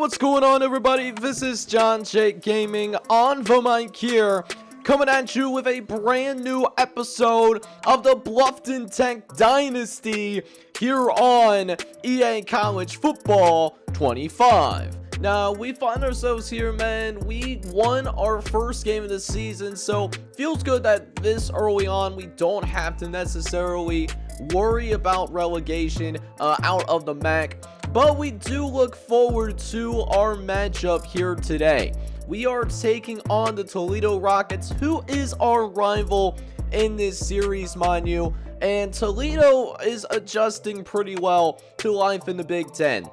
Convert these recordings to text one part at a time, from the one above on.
what's going on, everybody? This is John Jake Gaming on the mic here, coming at you with a brand new episode of the Bluffton Tech Dynasty here on EA College Football 25. Now, we find ourselves here, man. We won our first game of the season, so feels good that this early on we don't have to necessarily worry about relegation out of the MAC. But we do look forward to our matchup here today. We are taking on the Toledo Rockets, who is our rival in this series, mind you. And Toledo is adjusting pretty well to life in the Big Ten.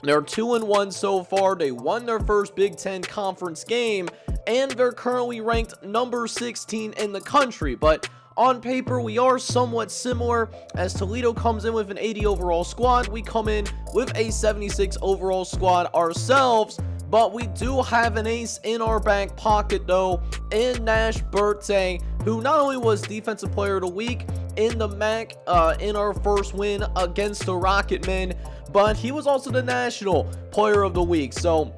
They're 2-1 so far. They won their first Big Ten conference game, and they're currently ranked number 16 in the country. But on paper, we are somewhat similar, as Toledo comes in with an 80 overall squad. We come in with a 76 overall squad ourselves, but we do have an ace in our back pocket, though, in Nash Birthday, who not only was Defensive Player of the Week in the MAC in our first win against the Rocketmen, but he was also the National Player of the Week. So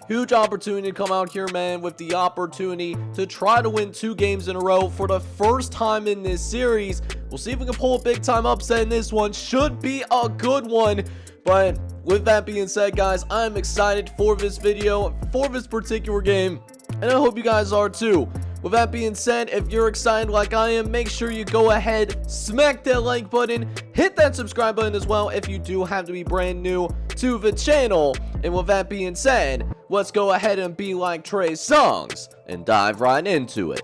huge opportunity to come out here, man, with the opportunity to try to win 2 games in a row for the first time in this series. We'll see if we can pull a big time upset in this one. Should be a good one. But with that being said, guys, I'm excited for this video, for this particular game, and I hope you guys are too. With that being said, if you're excited like I am, make sure you go ahead, smack that like button, hit that subscribe button as well if you do have to be brand new to the channel. And with that being said, let's go ahead and be like Trey Songz and dive right into it.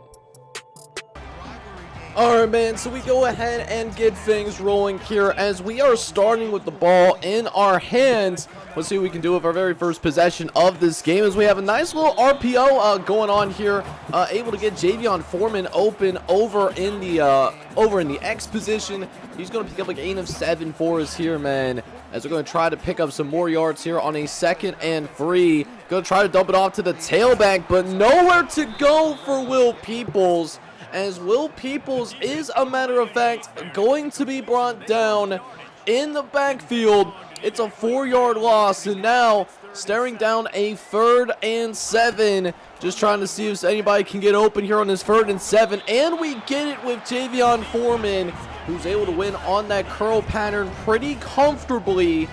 Alright, man, so we go ahead and get things rolling here as we are starting with the ball in our hands. Let's see what we can do with our very first possession of this game, as we have a nice little RPO going on here, able to get Javion Foreman open over in the X position. He's going to pick up like 8 of 7 for us here, man, as we're going to try to pick up some more yards here on a 2nd and 3. Going to try to dump it off to the tailback, but nowhere to go for Will Peoples, as Will Peoples is, a matter of fact, going to be brought down in the backfield. It's a 4-yard loss, and now staring down a 3rd and 7. Just trying to see if anybody can get open here on this 3rd and 7, and we get it with Javion Foreman, who's able to win on that curl pattern pretty comfortably.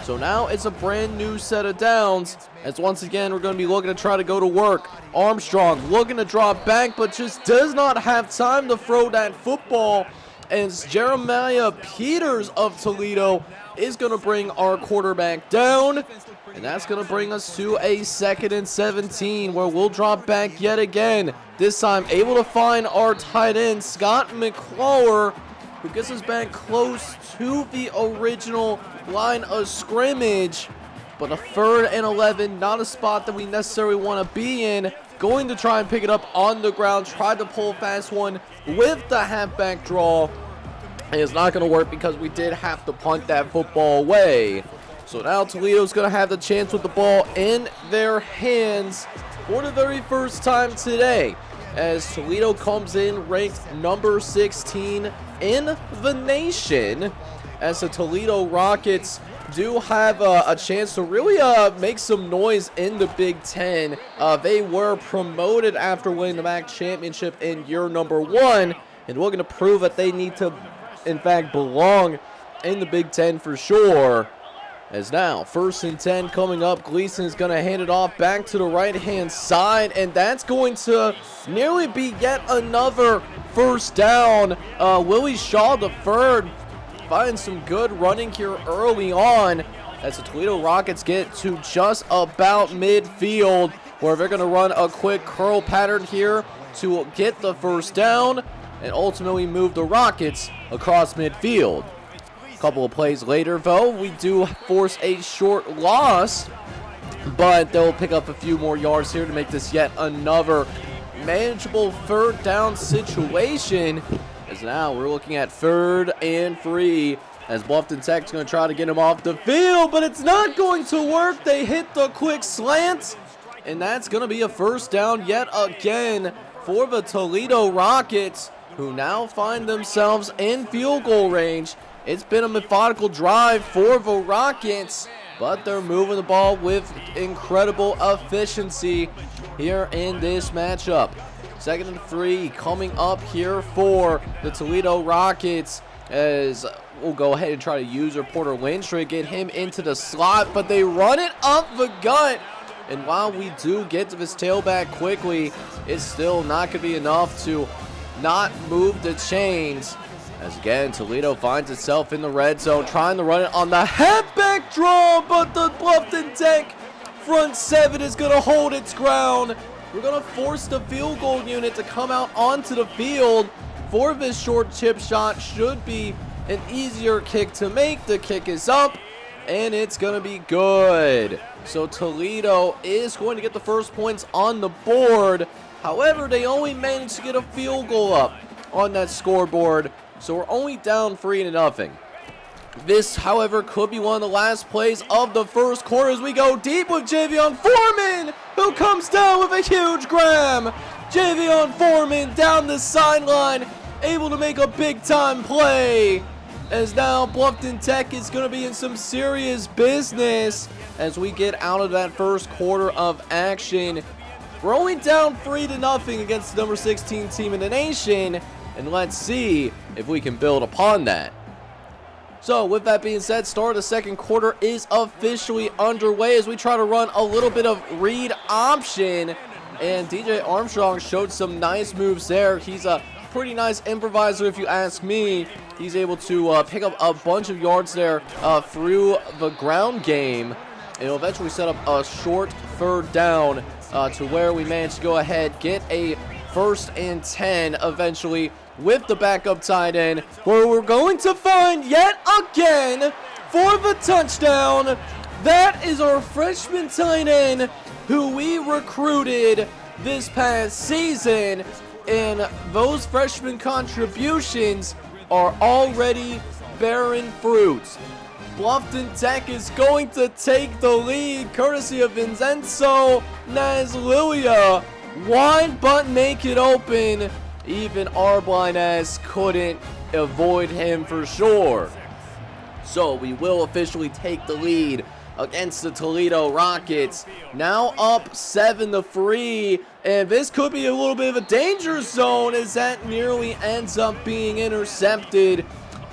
So now it's a brand new set of downs, as once again we're going to be looking to try to go to work. Armstrong looking to drop back, but just does not have time to throw that football, as Jeremiah Peters of Toledo is going to bring our quarterback down. And that's going to bring us to a 2nd and 17, where we'll drop back yet again. This time able to find our tight end, Scott McClure, who gets us back close to the original line of scrimmage. But a 3rd and 11, not a spot that we necessarily want to be in. Going to try and pick it up on the ground. Tried to pull a fast one with the halfback draw. And it's not going to work because we did have to punt that football away. So now Toledo's going to have the chance with the ball in their hands for the very first time today, as Toledo comes in ranked number 16 in the nation, as the Toledo Rockets do have a chance to really make some noise in the Big Ten. They were promoted after winning the MAC championship in year number 1, and looking to prove that they need to, in fact, belong in the Big Ten for sure. As now, 1st and 10 coming up. Gleason is going to hand it off back to the right-hand side, and that's going to nearly be yet another first down. Willie Shaw III finds some good running here early on, as the Toledo Rockets get to just about midfield, where they're going to run a quick curl pattern here to get the first down and ultimately move the Rockets across midfield. Couple of plays later, though, we do force a short loss, but they'll pick up a few more yards here to make this yet another manageable 3rd down situation, as now we're looking at 3rd and 3, as Bluffton Tech's going to try to get him off the field, but it's not going to work. They hit the quick slant, and that's going to be a first down yet again for the Toledo Rockets, who now find themselves in field goal range. It's been a methodical drive for the Rockets, but they're moving the ball with incredible efficiency here in this matchup. 2nd and 3 coming up here for the Toledo Rockets, as we'll go ahead and try to use Porter Lindstrom, get him into the slot, but they run it up the gut. And while we do get to this tailback quickly, it's still not going to be enough to not move the chains. As again, Toledo finds itself in the red zone, trying to run it on the halfback draw, but the Bluffton Tech front 7 is going to hold its ground. We're going to force the field goal unit to come out onto the field for this short chip shot. Should be an easier kick to make. The kick is up, and it's going to be good. So Toledo is going to get the first points on the board. However, they only managed to get a field goal up on that scoreboard, so we're only down 3-0. This, however, could be one of the last plays of the first quarter as we go deep with Javion Foreman, who comes down with a huge grab. Javion Foreman down the sideline, able to make a big-time play, as now Bluffton Tech is going to be in some serious business as we get out of that first quarter of action. We're only down 3-0 against the number 16 team in the nation, and let's see if we can build upon that. So with that being said, start of the second quarter is officially underway as we try to run a little bit of read option, and DJ Armstrong showed some nice moves there. He's a pretty nice improviser if you ask me. He's able to pick up a bunch of yards there through the ground game, and he'll eventually set up a short 3rd down to where we managed to go ahead, get a 1st and 10 eventually with the backup tight end, where we're going to find yet again for the touchdown. That is our freshman tight end who we recruited this past season, and those freshman contributions are already bearing fruits. Bluffton Tech is going to take the lead courtesy of Vincenzo Nazlilia. Wide but make it open. Even Arblines couldn't avoid him for sure. So we will officially take the lead against the Toledo Rockets. Now up 7-3, and this could be a little bit of a danger zone as that nearly ends up being intercepted.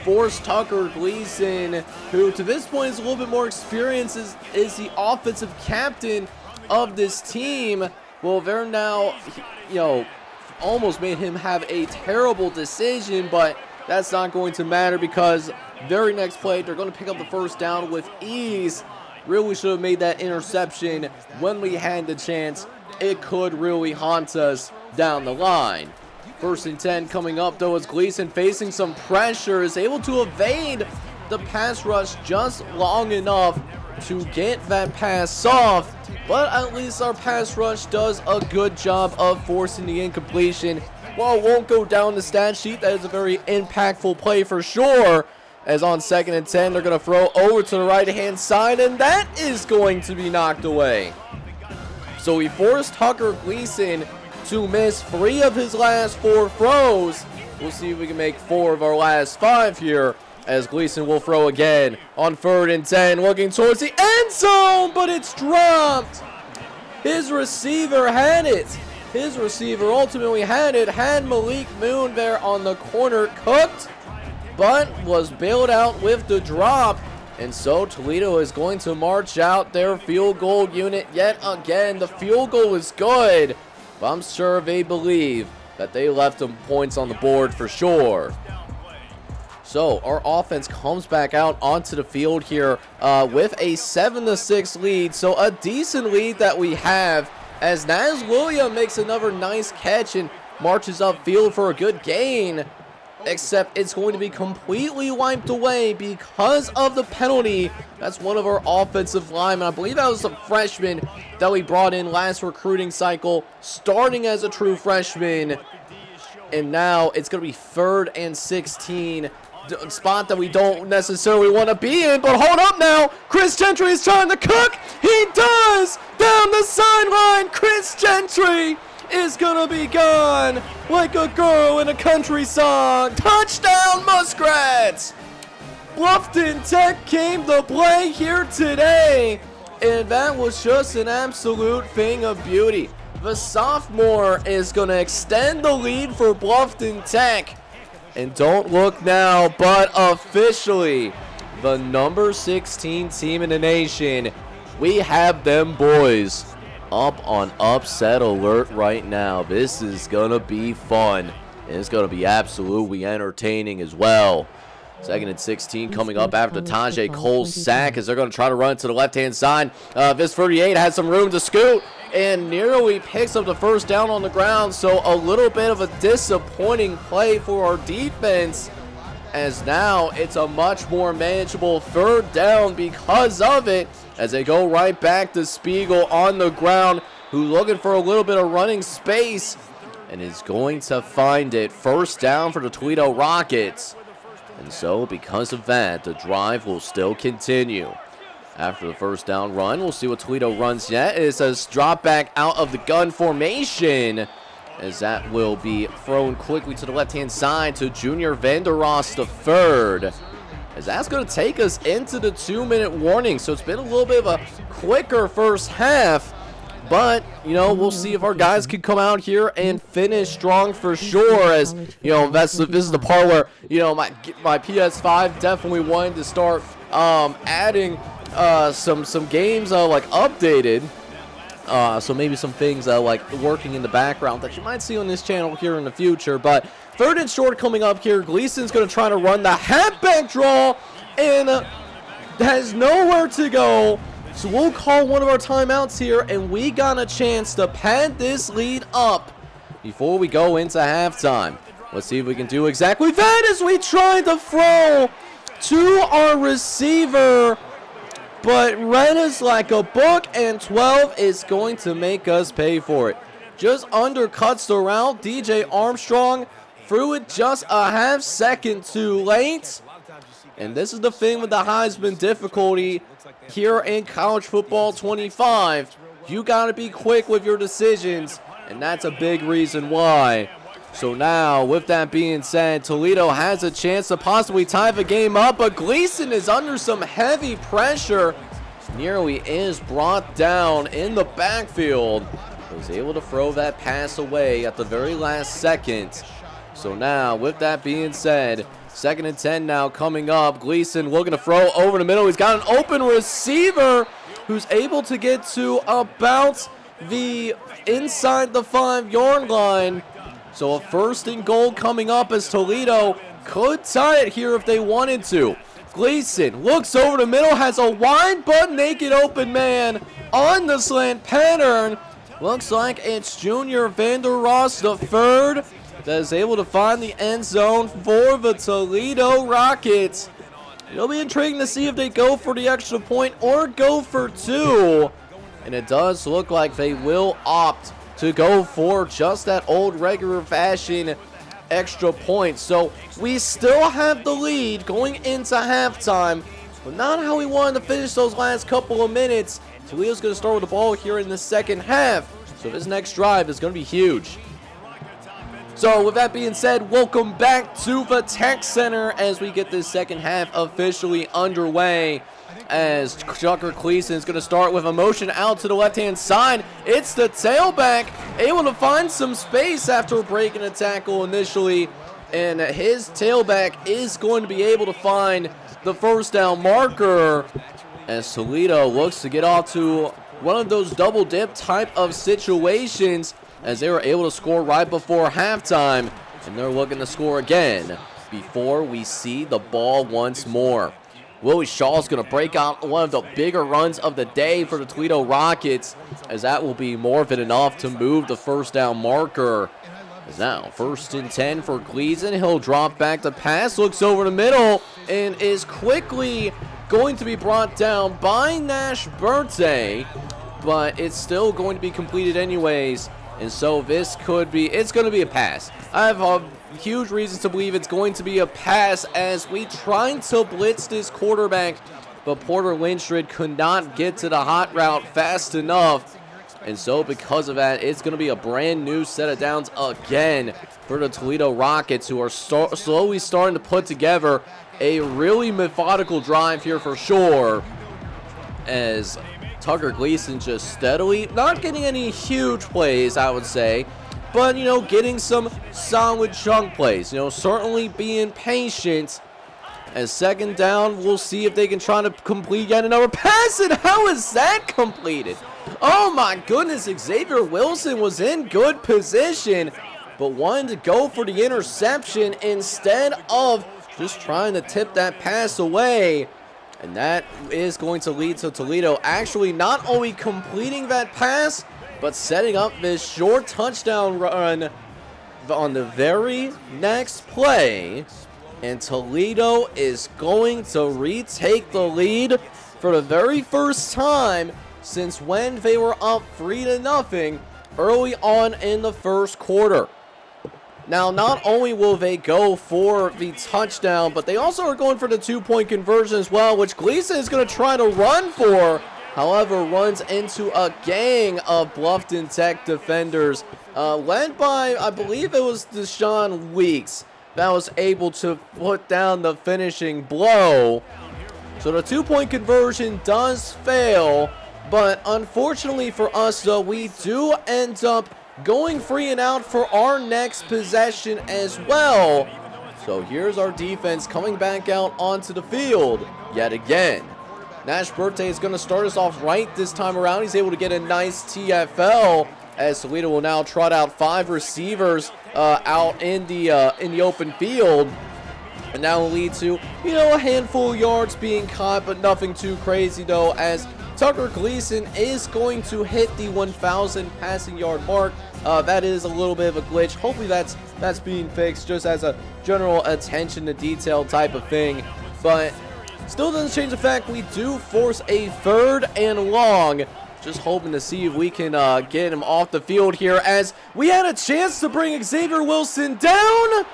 Forrest Tucker Gleason, who to this point is a little bit more experienced, is the offensive captain of this team. Well, they're now, almost made him have a terrible decision, but that's not going to matter because very next play, they're going to pick up the 1st down with ease. Really should have made that interception when we had the chance. It could really haunt us down the line. 1st and 10 coming up, though, as Gleason facing some pressure is able to evade the pass rush just long enough to get that pass off. But at least our pass rush does a good job of forcing the incompletion. While it won't go down the stat sheet, that is a very impactful play for sure. As on 2nd and 10, they're going to throw over to the right-hand side, and that is going to be knocked away. So we forced Tucker Gleason to miss 3 of his last 4 throws. We'll see if we can make 4 of our last 5 here, as Gleason will throw again on 3rd and 10, looking towards the end zone, but it's dropped. His receiver had it. His receiver ultimately had it, had Malik Moon there on the corner cooked, but was bailed out with the drop. And so Toledo is going to march out their field goal unit yet again. The field goal is good, but I'm sure they believe that they left them points on the board for sure. So our offense comes back out onto the field here with a 7-6 lead. So a decent lead that we have, as Nazlilia makes another nice catch and marches upfield for a good gain. Except it's going to be completely wiped away because of the penalty. That's one of our offensive linemen. I believe that was a freshman that we brought in last recruiting cycle, starting as a true freshman. And now it's going to be 3rd and 16. Spot that we don't necessarily want to be in, but hold up now. Chris Gentry is trying to cook. He does! Down the sideline, Chris Gentry is gonna be gone like a girl in a country song. Touchdown, Muskrats! Bluffton Tech came to play here today, and that was just an absolute thing of beauty. The sophomore is going to extend the lead for Bluffton Tech. And don't look now, but officially, the number 16 team in the nation, we have them boys up on upset alert right now. This is going to be fun, and it's going to be absolutely entertaining as well. 2nd and 16 coming up after Tajay Cole's sack as they're going to try to run to the left-hand side. This 38 has some room to scoot and nearly picks up the first down on the ground. So a little bit of a disappointing play for our defense, as now it's a much more manageable 3rd down because of it, as they go right back to Spiegel on the ground, who's looking for a little bit of running space and is going to find it. 1st down for the Toledo Rockets. And so, because of that, the drive will still continue. After the 1st down run, we'll see what Toledo runs yet. It says drop back out of the gun formation, as that will be thrown quickly to the left-hand side to Junior Vandeross III. As that's going to take us into the 2-minute warning. So it's been a little bit of a quicker first half. But, you know, we'll see if our guys can come out here and finish strong for sure. As, you know, this is the part where, you know, my PS5 definitely wanted to start adding some games like updated. So maybe some things like working in the background that you might see on this channel here in the future. But 3rd and short coming up here. Gleason's going to try to run the halfback draw and has nowhere to go. So we'll call one of our timeouts here, and we got a chance to pad this lead up before we go into halftime. Let's see if we can do exactly that as we try to throw to our receiver. But ran us like a book, and 12 is going to make us pay for it. Just undercuts the route. DJ Armstrong threw it just a half second too late. And this is the thing with the Heisman difficulty here in College Football 25. You got to be quick with your decisions, and that's a big reason why. So now, with that being said, Toledo has a chance to possibly tie the game up, but Gleason is under some heavy pressure. Nearly is brought down in the backfield. Was able to throw that pass away at the very last second. So now, with that being said, 2nd and 10 now coming up. Gleason looking to throw over the middle. He's got an open receiver who's able to get to about the inside the 5-yard line. So a 1st and goal coming up as Toledo could tie it here if they wanted to. Gleason looks over the middle, has a wide but naked open man on the slant pattern. Looks like it's Junior Vandeross III that is able to find the end zone for the Toledo Rockets. It'll be intriguing to see if they go for the extra point or go for 2. And it does look like they will opt to go for just that old regular fashion extra point. So we still have the lead going into halftime, but not how we wanted to finish those last couple of minutes. Toledo's going to start with the ball here in the 2nd half. So this next drive is going to be huge. So with that being said, welcome back to the Tech Center as we get this 2nd half officially underway. As Chucker Gleason is going to start with a motion out to the left-hand side. It's the tailback, able to find some space after breaking a tackle initially. And his tailback is going to be able to find the 1st down marker as Toledo looks to get off to one of those double dip type of situations, as they were able to score right before halftime, and they're looking to score again before we see the ball once more. Willie Shaw is going to break out one of the bigger runs of the day for the Toledo Rockets, as that will be more than enough to move the 1st down marker. As now 1st and 10 for Gleason. He'll drop back to pass, looks over the middle, and is quickly going to be brought down by Nash Birthday, but it's still going to be completed anyways. And so this could be, it's going to be a pass. I have huge reasons to believe it's going to be a pass as we tried to blitz this quarterback, but Porter Lindstrid could not get to the hot route fast enough. And so because of that, it's going to be a brand new set of downs again for the Toledo Rockets, who are slowly starting to put together a really methodical drive here for sure, as Tucker Gleason just steadily, not getting any huge plays, I would say, but, you know, getting some solid chunk plays. You know, certainly being patient. As second down, we'll see if they can try to complete yet another pass, and how is that completed? Oh my goodness, Xavier Wilson was in good position, but wanted to go for the interception instead of just trying to tip that pass away. And that is going to lead to Toledo actually not only completing that pass, but setting up this short touchdown run on the very next play. And Toledo is going to retake the lead for the very first time since when they were up 3-0 early on in the first quarter. Now, not only will they go for the touchdown, but they also are going for the 2-point conversion as well, which Gleason is going to try to run for. However, runs into a gang of Bluffton Tech defenders, led by, I believe it was Deshaun Weeks, that was able to put down the finishing blow. So the 2-point conversion does fail, but unfortunately for us, though, we do end up going 3 and out for our next possession as well. So here's our defense coming back out onto the field yet again. Nash Birthday is going to start us off right this time around. He's able to get a nice TFL as Toledo will now trot out 5 receivers out in the open field. And that will lead to, you know, a handful of yards being caught, but nothing too crazy though, as Tucker Gleason is going to hit the 1,000 passing yard mark. That is a little bit of a glitch. Hopefully that's being fixed, just as a general attention to detail type of thing. But still doesn't change the fact we do force a 3rd and long. Just hoping to see if we can get him off the field here, as we had a chance to bring Xavier Wilson down,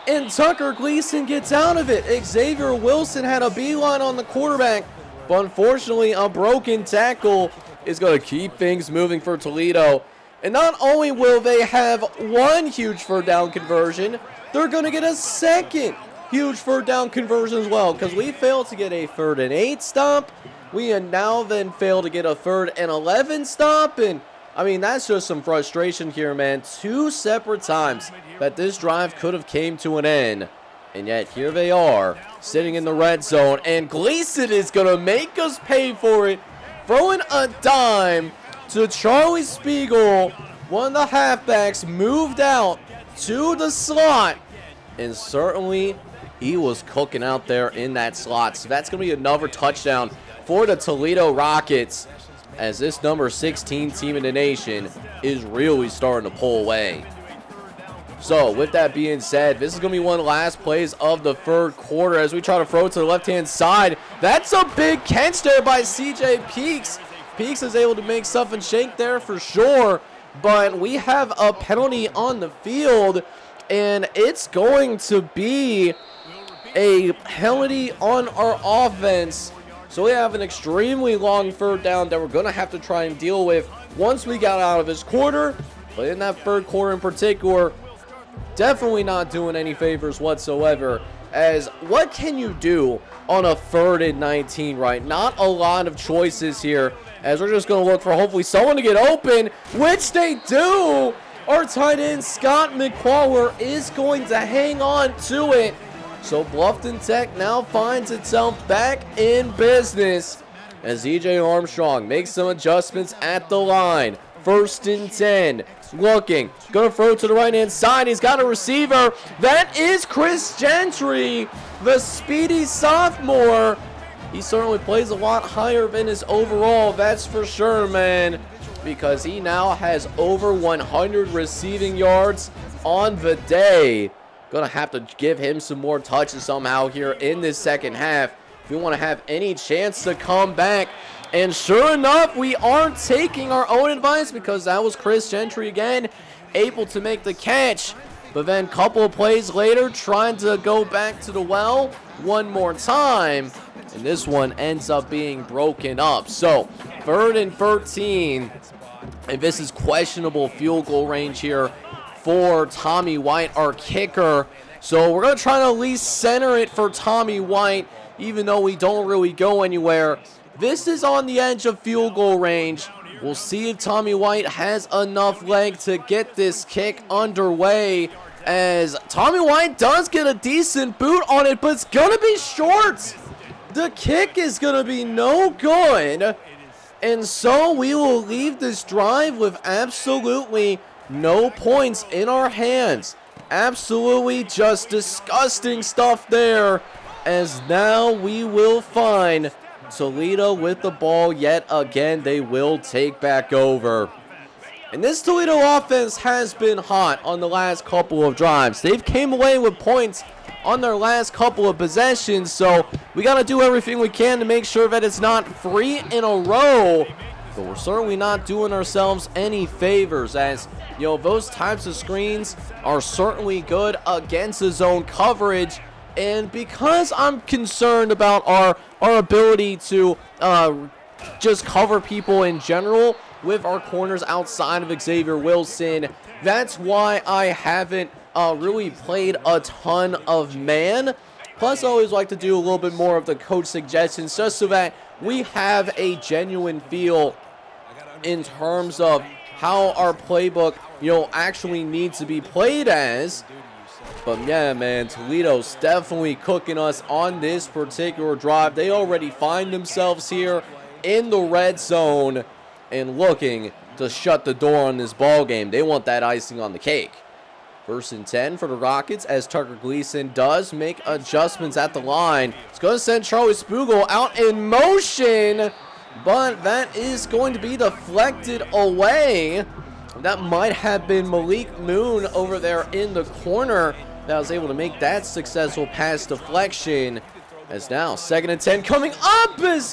and Tucker Gleason gets out of it. Xavier Wilson had a beeline on the quarterback, but unfortunately a broken tackle is going to keep things moving for Toledo. And not only will they have 1 huge 3rd down conversion, they're going to get a 2nd huge 3rd down conversion as well, because we failed to get a 3rd and 8 stop. We have now then failed to get a 3rd and 11 stop, and I mean, that's just some frustration here, man. 2 separate times that this drive could have came to an end, and yet here they are sitting in the red zone, and Gleason is going to make us pay for it, throwing a dime to Charlie Spiegel. One of the halfbacks moved out to the slot, and certainly he was cooking out there in that slot. So that's going to be another touchdown for the Toledo Rockets, as this number 16 team in the nation is really starting to pull away. So with that being said, this is going to be one of the last plays of the 3rd quarter as we try to throw it to the left-hand side. That's a big catch there by CJ Peaks. Peaks is able to make something shake there for sure, but we have a penalty on the field, and it's going to be a penalty on our offense. So we have an extremely long 3rd down that we're going to have to try and deal with once we got out of this quarter. But in that 3rd quarter in particular, definitely not doing any favors whatsoever. As what can you do on a 3rd and 19, right? Not a lot of choices here, as we're just going to look for hopefully someone to get open, which they do. Our tight end, Scott McQuarrie, is going to hang on to it. So Bluffton Tech now finds itself back in business as EJ Armstrong makes some adjustments at the line. 1st and 10. Looking. Going to throw to the right-hand side. He's got a receiver. That is Chris Gentry, the speedy sophomore. He certainly plays a lot higher than his overall, that's for sure, man, because he now has over 100 receiving yards on the day. Gonna have to give him some more touches somehow here in this 2nd half if we want to have any chance to come back. And sure enough, we aren't taking our own advice, because that was Chris Gentry again, able to make the catch. But then a couple of plays later, trying to go back to the well one more time, and this one ends up being broken up. So 3rd and 13, and this is questionable field goal range here for Tommy White, our kicker, So we're going to try to at least center it for Tommy White, even though we don't really go anywhere. This is on the edge of field goal range. We'll see if Tommy White has enough leg to get this kick underway, as Tommy White does get a decent boot on it, but it's going to be short. The kick is going to be no good. And so we will leave this drive with absolutely no points in our hands. Absolutely just disgusting stuff there, as now we will find Toledo with the ball yet again. They will take back over. And this Toledo offense has been hot on the last couple of drives. They've came away with points on their last couple of possessions, so we got to do everything we can to make sure that it's not 3 in a row. But we're certainly not doing ourselves any favors, as those types of screens are certainly good against the zone coverage. And because I'm concerned about our ability to just cover people in general with our corners outside of Xavier Wilson, that's why I haven't really played a ton of man. Plus, I always like to do a little bit more of the coach suggestions, just so that we have a genuine feel in terms of how our playbook, actually needs to be played as. But yeah, man, Toledo's definitely cooking us on this particular drive. They already find themselves here in the red zone and looking to shut the door on this ball game. They want that icing on the cake. 1st and 10 for the Rockets, as Tucker Gleason does make adjustments at the line. It's going to send Charlie Spugel out in motion, but that is going to be deflected away. That might have been Malik Moon over there in the corner that was able to make that successful pass deflection. As now 2nd and 10 coming up, as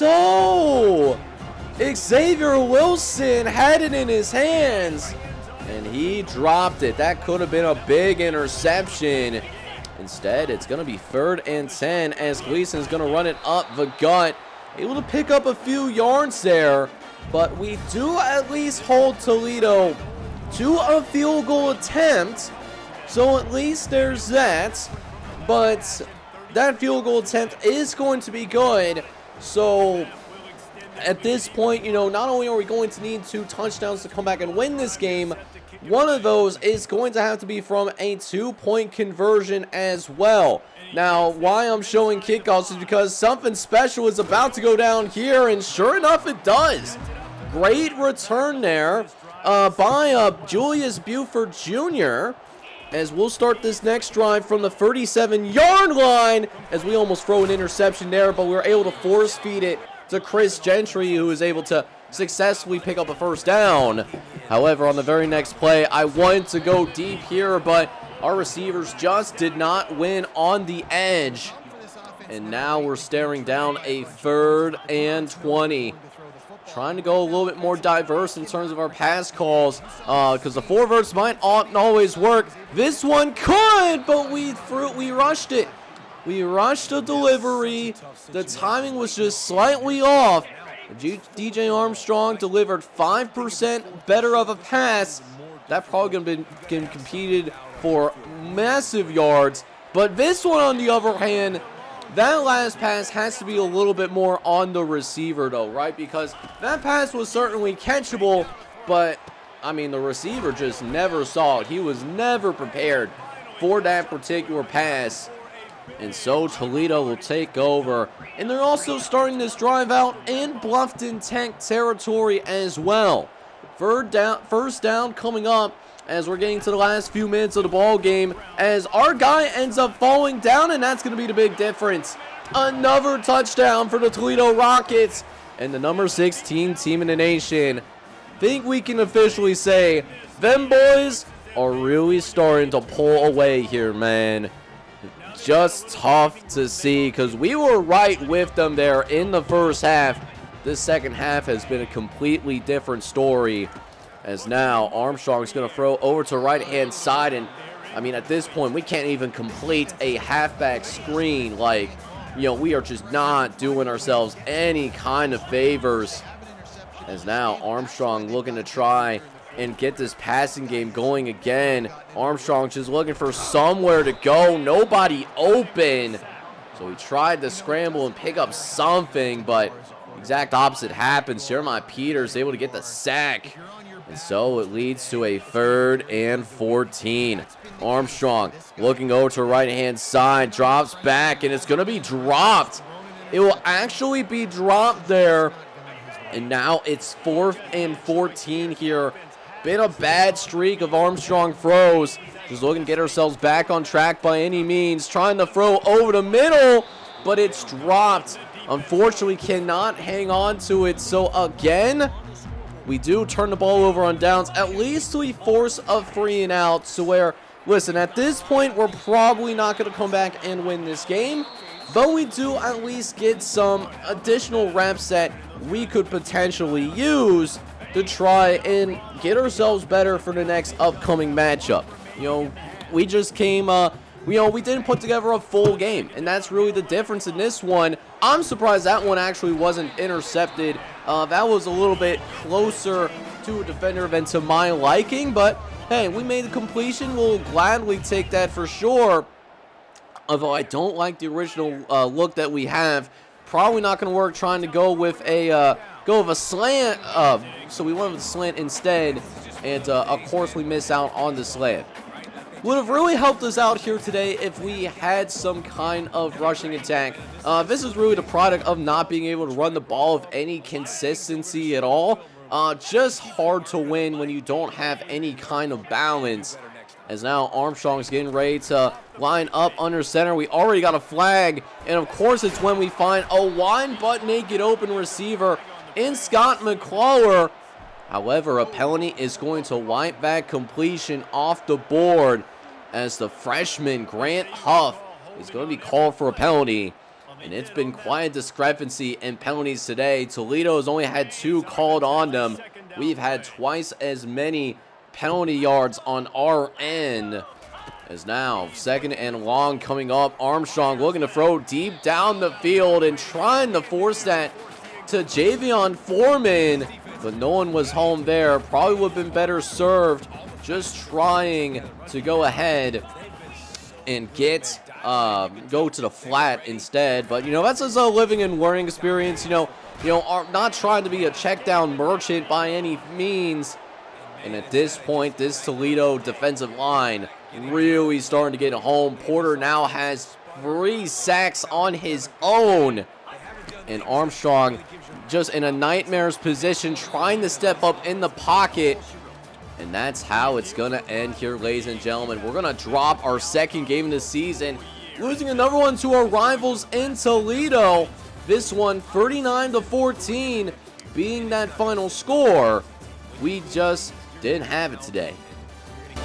Xavier Wilson had it in his hands and he dropped it. That could have been a big interception. Instead, it's going to be 3rd and 10 as Gleason's going to run it up the gut. Able to pick up a few yards there, but we do at least hold Toledo to a field goal attempt. So at least there's that. But that field goal attempt is going to be good. So at this point, not only are we going to need 2 touchdowns to come back and win this game, one of those is going to have to be from a 2-point conversion as well. Now, why I'm showing kickoffs is because something special is about to go down here, and sure enough, it does. Great return there by Julius Buford Jr., as we'll start this next drive from the 37-yard line, as we almost throw an interception there, but we were able to force feed it to Chris Gentry, who was able to successfully pick up a 1st down. However, on the very next play, I wanted to go deep here, but our receivers just did not win on the edge. And now we're staring down a 3rd and 20. Trying to go a little bit more diverse in terms of our pass calls, because the 4 verts might not always work. This one could, but we rushed it. We rushed the delivery. The timing was just slightly off. DJ Armstrong delivered 5% better of a pass. That probably going to be competed for massive yards. But this one, on the other hand, that last pass has to be a little bit more on the receiver, though, right? Because that pass was certainly catchable, but, I mean, the receiver just never saw it. He was never prepared for that particular pass. And so Toledo will take over. And they're also starting this drive out in Bluffton Tech territory as well. First down coming up as we're getting to the last few minutes of the ball game, as our guy ends up falling down, and that's going to be the big difference. Another touchdown for the Toledo Rockets and the number 16 team in the nation. Think we can officially say them boys are really starting to pull away here, man. Just tough to see, because we were right with them there in the first half. This second half has been a completely different story, as now Armstrong's going to throw over to right-hand side. And, I mean, at this point, we can't even complete a halfback screen. Like, we are just not doing ourselves any kind of favors, as now Armstrong looking to try and get this passing game going again. Armstrong just looking for somewhere to go. Nobody open. So he tried to scramble and pick up something, but exact opposite happens. Jeremiah Peters able to get the sack. And so it leads to a 3rd and 14. Armstrong looking over to the right-hand side. Drops back, and it's going to be dropped. It will actually be dropped there. And now it's 4th and 14 here. Been a bad streak of Armstrong throws. Just looking to get ourselves back on track by any means. Trying to throw over the middle, but it's dropped. Unfortunately, cannot hang on to it. So again, we do turn the ball over on downs. At least we force a 3 and out. So where, listen, at this point, we're probably not going to come back and win this game. But we do at least get some additional reps that we could potentially use to try and get ourselves better for the next upcoming matchup. You know, we just came, we didn't put together a full game, and that's really the difference in this one. I'm surprised that one actually wasn't intercepted. That was a little bit closer to a defender than to my liking, but hey, we made the completion. We'll gladly take that for sure. Although I don't like the original look that we have. Probably not going to work trying to go with a slant. So we went with a slant instead. And of course we miss out on the slant. Would have really helped us out here today if we had some kind of rushing attack. This is really the product of not being able to run the ball of any consistency at all. Just hard to win when you don't have any kind of balance. As now Armstrong's getting ready to line up under center. We already got a flag. And of course it's when we find a wide butt naked open receiver in Scott McClure. However, a penalty is going to wipe that completion off the board as the freshman Grant Huff is going to be called for a penalty. And it's been quite a discrepancy in penalties today. Toledo has only had 2 called on them. We've had twice as many penalty yards on our end. As now 2nd and long coming up. Armstrong looking to throw deep down the field and trying to force that to Javion Foreman, but no one was home there. Probably would have been better served just trying to go ahead and get go to the flat instead. But you know, that's just a living and learning experience. You know, not trying to be a check down merchant by any means. And at this point, this Toledo defensive line really starting to get home. Porter now has 3 sacks on his own. And Armstrong just in a nightmare's position, trying to step up in the pocket. And that's how it's going to end here, ladies and gentlemen. We're going to drop our 2nd game of the season, losing another one to our rivals in Toledo. This one 39-14 being that final score. We just didn't have it today.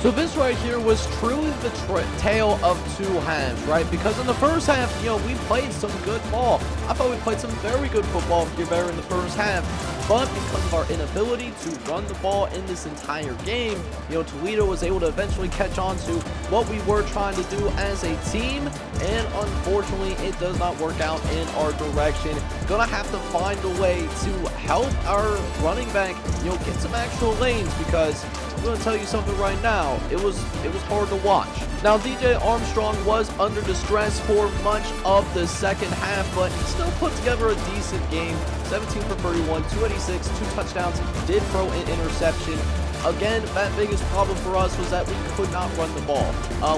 So this right here was truly the tale of 2 halves, right? Because in the first half, you know, we played some good ball. I thought we played some very good football here better in the first half. But because of our inability to run the ball in this entire game, you know, Toledo was able to eventually catch on to what we were trying to do as a team. And unfortunately, it does not work out in our direction. Gonna have to find a way to help our running back, you know, get some actual lanes, because I'm going to tell you something right now. It was hard to watch. Now, DJ Armstrong was under distress for much of the second half, but he still put together a decent game. 17 for 31, 286, 2 touchdowns. He did throw an interception. Again, that biggest problem for us was that we could not run the ball.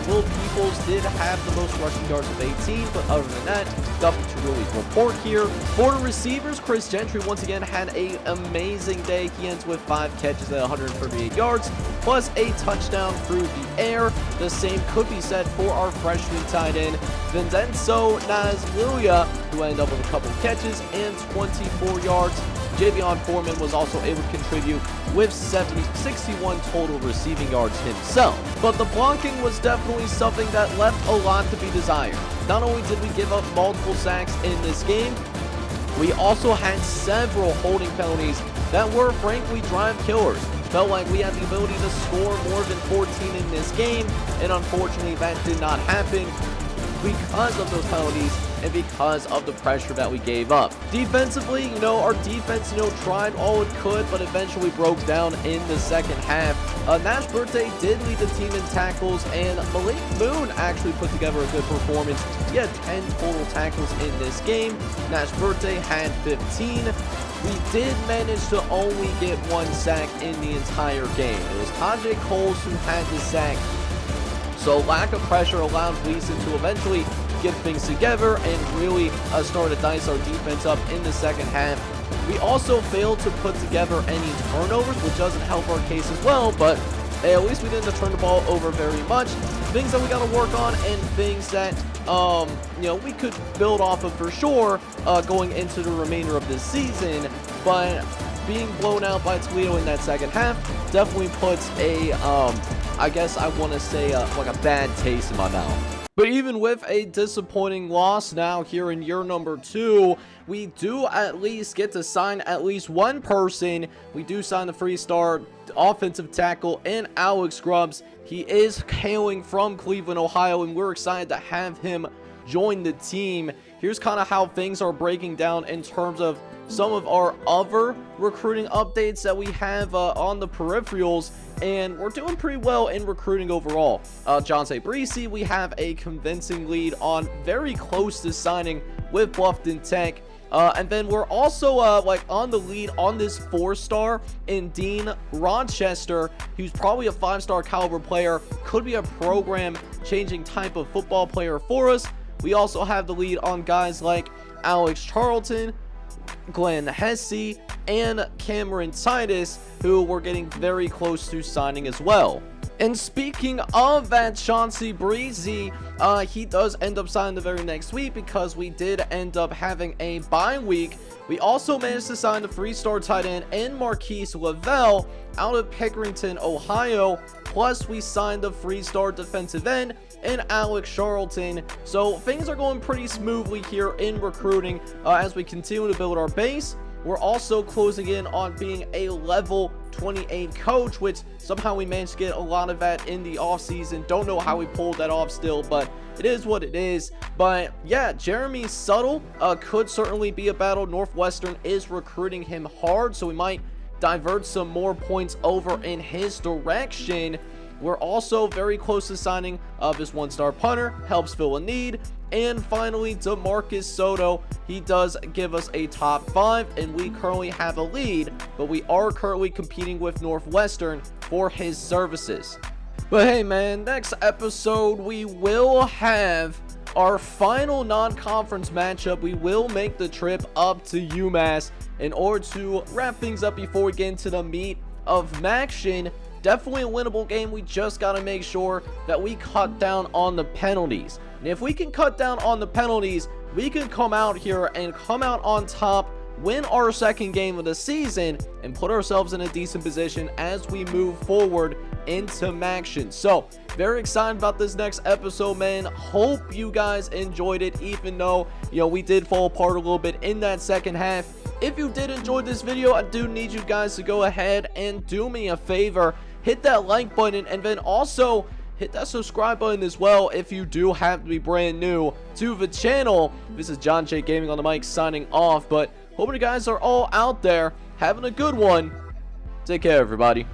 Will Peoples did have the most rushing yards of 18, but other than that, nothing to really report here. For the receivers, Chris Gentry once again had an amazing day. He ends with 5 catches at 138 yards, plus a touchdown through the air. The same could be said for our freshman tight end, Vincenzo Nazluya, who ended up with a couple catches and 24 yards. Javion Foreman was also able to contribute with 61 total receiving yards himself. But the blocking was definitely something that left a lot to be desired. Not only did we give up multiple sacks in this game, we also had several holding penalties that were frankly drive killers. Felt like we had the ability to score more than 14 in this game, and unfortunately that did not happen because of those penalties. and because of the pressure that we gave up. Defensively, our defense, tried all it could, but eventually broke down in the second half. Nash Birthday did lead the team in tackles, and Malik Moon actually put together a good performance. He had 10 total tackles in this game. Nash Birthday had 15. We did manage to only get 1 sack in the entire game. It was Tajay Coles who had the sack. So lack of pressure allowed Gleason to eventually get things together and really start to dice our defense up in the second half. We also failed to put together any turnovers, which doesn't help our case as well, but at least we didn't turn the ball over very much. Things that we got to work on and things that we could build off of for sure going into the remainder of this season. But being blown out by Toledo in that second half definitely puts a I guess I want to say like a bad taste in my mouth. But even with a disappointing loss now here in year number 2, we do at least get to sign at least one person. We do sign the 3-star offensive tackle in Alex Grubbs. He is hailing from Cleveland, Ohio, and we're excited to have him join the team. Here's kind of how things are breaking down in terms of some of our other recruiting updates that we have on the peripherals, and we're doing pretty well in recruiting overall. Jonte Breesy, we have a convincing lead on, very close to signing with Bluffton Tech. And then we're also on the lead on this 4-star in Dean Rochester, who's probably a 5-star caliber player, could be a program changing type of football player for us. We also have the lead on guys like Alex Charlton, Glenn Hesse, and Cameron Titus, who we're getting very close to signing as well. And speaking of that Chauncey Breezy, he does end up signing the very next week because we did end up having a bye week. We also managed to sign the 3-star tight end and Marquise Lavelle out of Pickerington, Ohio. Plus, we signed the 3-star defensive end and Alex Charlton. So things are going pretty smoothly here in recruiting as we continue to build our base. We're also closing in on being a level 28 coach, which somehow we managed to get a lot of that in the offseason. Don't know how we pulled that off still, but it is what it is. But yeah, Jeremy Suttle could certainly be a battle. Northwestern is recruiting him hard, so we might divert some more points over in his direction. We're also very close to signing this 1-star punter, helps fill a need. And finally, DeMarcus Soto, he does give us a top 5, and we currently have a lead, but we are currently competing with Northwestern for his services. But hey man, next episode we will have our final non-conference matchup. We will make the trip up to UMass in order to wrap things up before we get into the meat of Maction. Definitely a winnable game. We just got to make sure that we cut down on the penalties. And if we can cut down on the penalties, we can come out here and come out on top, win our second game of the season, and put ourselves in a decent position as we move forward into Maction. So, very excited about this next episode, man. Hope you guys enjoyed it, even though, we did fall apart a little bit in that second half. If you did enjoy this video, I do need you guys to go ahead and do me a favor. Hit that like button, and then also hit that subscribe button as well if you do have to be brand new to the channel. This is John J Gaming on the mic signing off, but hoping you guys are all out there having a good one. Take care, everybody.